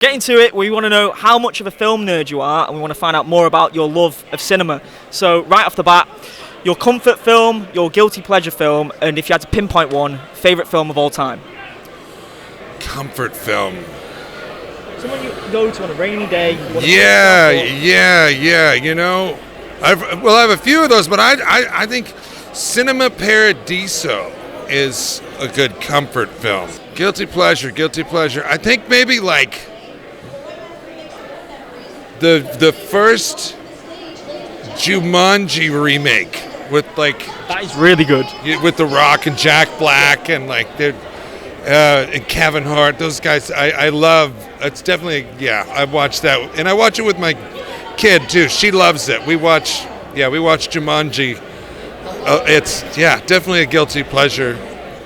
Get into it. We want to know how much of a film nerd you are, and we want to find out more about your love of cinema. So, right off the bat, your comfort film, your guilty pleasure film, and if you had to pinpoint one, favourite film of all time. Comfort film. Someone you go to on a rainy day. Yeah. You know, I have a few of those, but I think Cinema Paradiso is a good comfort film. Guilty pleasure. I think maybe like the first Jumanji remake with like that is really good. With The Rock and Jack Black and like they're and Kevin Hart. Those guys I love. It's definitely I watched that and I watch it with my kid too. She loves it. We watch Jumanji. It's definitely a guilty pleasure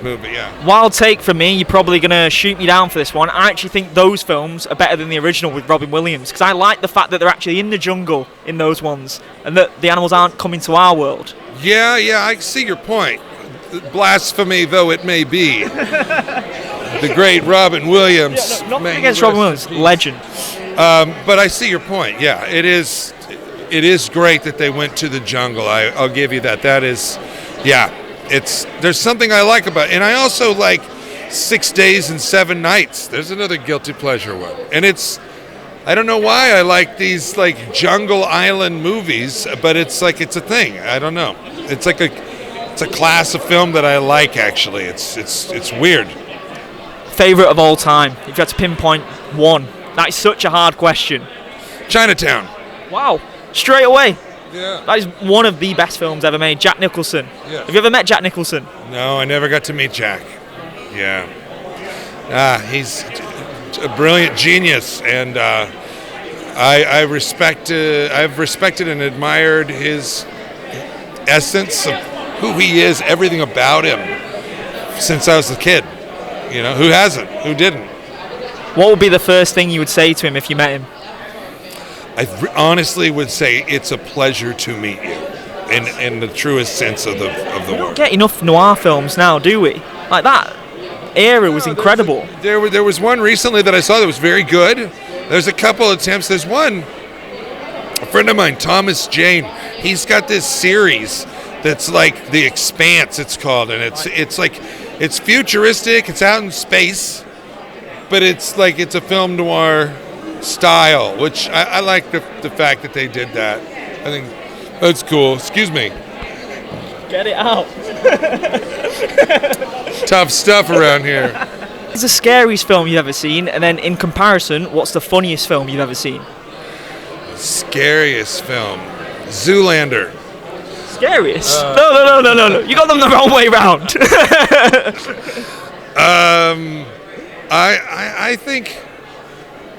movie. Yeah. Wild take from me. You're probably gonna shoot me down for this one. I actually think those films are better than the original with Robin Williams because I like the fact that they're actually in the jungle in those ones and that the animals aren't coming to our world. Yeah, I see your point. Blasphemy though it may be. The great Robin Williams. Yeah, nothing against Robin Williams, legend. But I see your point. Yeah, it is great that they went to the jungle. I'll give you that. That is, there's something I like about it. And I also like 6 Days and 7 Nights. There's another guilty pleasure one. And I don't know why I like these like jungle island movies, but it's like it's a thing. I don't know. It's a class of film that I like actually. It's weird. Favorite of all time. If you had to pinpoint one, that is such a hard question. Chinatown. Wow, straight away. Yeah. That is one of the best films ever made. Jack Nicholson. Yes. Have you ever met Jack Nicholson? No, I never got to meet Jack. Yeah. He's a brilliant genius, and I've respected and admired his essence of who he is, everything about him, since I was a kid. You know, who hasn't? Who didn't? What would be the first thing you would say to him if you met him? I honestly would say it's a pleasure to meet you, in the truest sense of the word. We don't get enough noir films now, do we? Like that era was incredible. There was one recently that I saw that was very good. There's a couple attempts. There's one, a friend of mine, Thomas Jane. He's got this series that's like The Expanse. It's called, and it's futuristic. It's out in space, but it's a film noir style, which I like the fact that they did that. I think that's cool. Excuse me. Get it out. Tough stuff around here. What's the scariest film you've ever seen? And then in comparison, what's the funniest film you've ever seen? Scariest film. Zoolander. Scariest? No. You got them the wrong way round.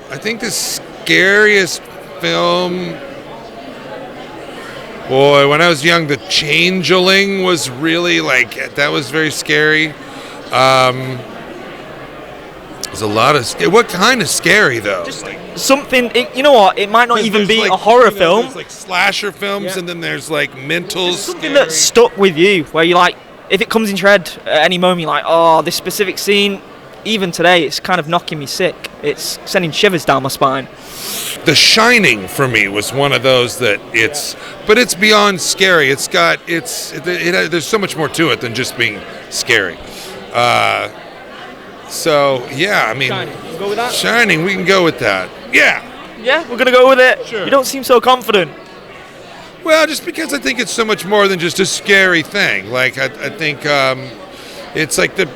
I think the scariest film, boy, when I was young, The Changeling was really that was very scary. There's a lot of what kind of scary though? Just something. You know what? It might not even be a horror film. There's like slasher films, and then there's like mental. Something that stuck with you, where you like, if it comes into your head at any moment, you're like, oh, this specific scene. Even today, it's kind of knocking me sick. It's sending shivers down my spine. The Shining for me was one of those that but it's beyond scary. There's so much more to it than just being scary. So yeah, I mean, Shining. You go with that? Shining, we can go with that. Yeah. Yeah, we're gonna go with it. Sure. You don't seem so confident. Well, just because I think it's so much more than just a scary thing. Like I think it's like the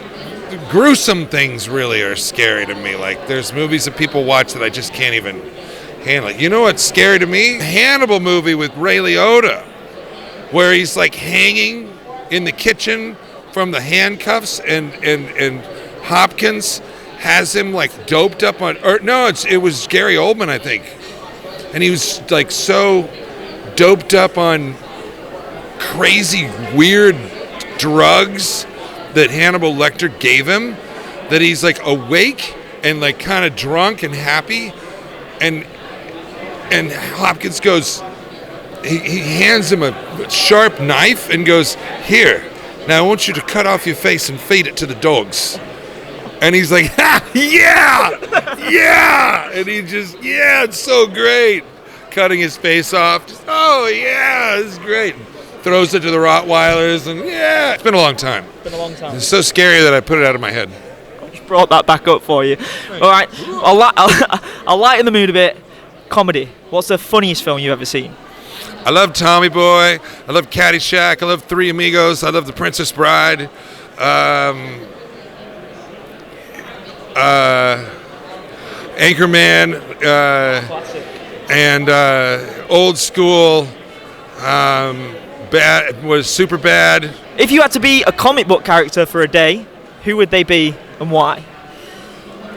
gruesome things really are scary to me. Like there's movies that people watch that I just can't even handle it. You know what's scary to me? Hannibal movie with Ray Liotta, where he's like hanging in the kitchen from the handcuffs and Hopkins has him like doped up on, it was Gary Oldman, I think. And he was like so doped up on crazy, weird drugs that Hannibal Lecter gave him, that he's like awake and like kind of drunk and happy, and Hopkins goes, he hands him a sharp knife and goes, here, now I want you to cut off your face and feed it to the dogs. And he's like, ha, yeah, yeah. And he just, yeah, it's so great. Cutting his face off. Just, oh, yeah, this is great. Throws it to the Rottweilers, and yeah. It's been a long time. It's so scary that I put it out of my head. Just brought that back up for you. All right, I'll lighten the mood a bit. Comedy. What's the funniest film you've ever seen? I love Tommy Boy. I love Caddyshack. I love Three Amigos. I love The Princess Bride. Anchorman. Classic. And Old School. Bad was super bad. If you had to be a comic book character for a day, who would they be and why?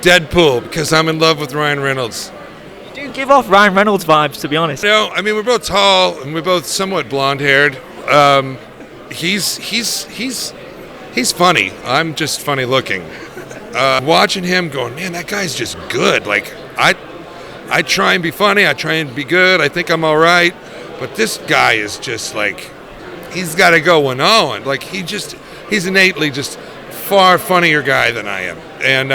Deadpool, because I'm in love with Ryan Reynolds. You do give off Ryan Reynolds vibes, to be honest. No, I mean we're both tall and we're both somewhat blonde-haired. He's funny. I'm just funny looking. Watching him, going, man, that guy's just good. Like I try and be funny. I try and be good. I think I'm all right, but this guy is just like, he's got it going on. Like he's innately just far funnier guy than I am, and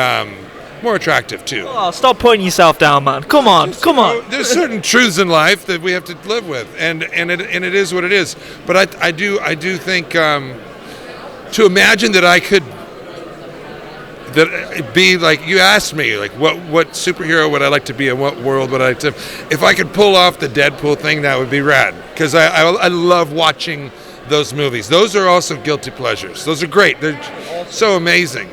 more attractive too. Oh, stop putting yourself down, man. Come on. There's certain truths in life that we have to live with, and it is what it is. But I do think to imagine that I could be like, you asked me like what superhero would I like to be in what world would I like to, if I could pull off the Deadpool thing, that would be rad, because I love watching those movies. Those are also guilty pleasures. Those are great. They're so amazing.